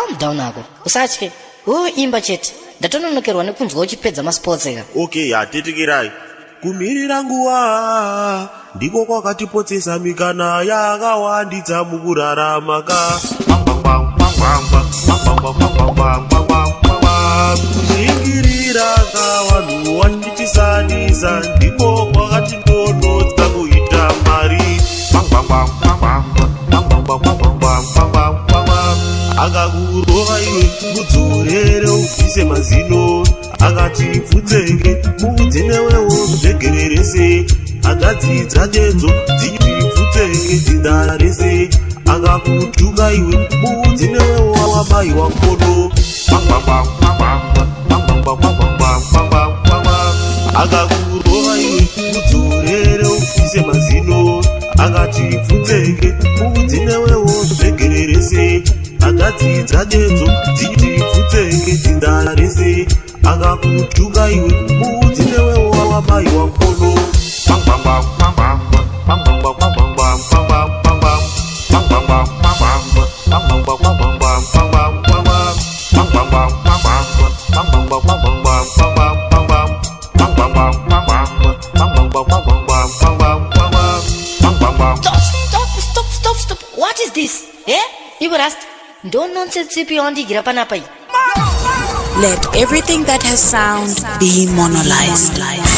calm down ako usatye imba chete ndatononokerwa nekunzwa uchipedza masports eka. Okay, hatitikirai. Kumirira nguva ndiko kwakatipotsesa mikana yakawandidza mukurarama ka kushingirira kawanhu wandichisanisa ndiko kwakatindonodza kuita mari akakurova iwe mudzorere ubvise mazino akati pfutsenge mudzinewewo zvegererese akadzi dzakedzo dzichipfutsenge dzindarese akakutuka iwe mudzinewewo wamai wakodo akakurova iwe mudzorere ubvise mazino akati pfutsenge mudzinewewo zvegererese akadzi dzakedzo dzichipfutsenge dzindarese akakutuka iwe mudzinewewo wamai wakodo Stop. What is this? You were asked, don't nonsense beyond the Let everything that has sound be monolized.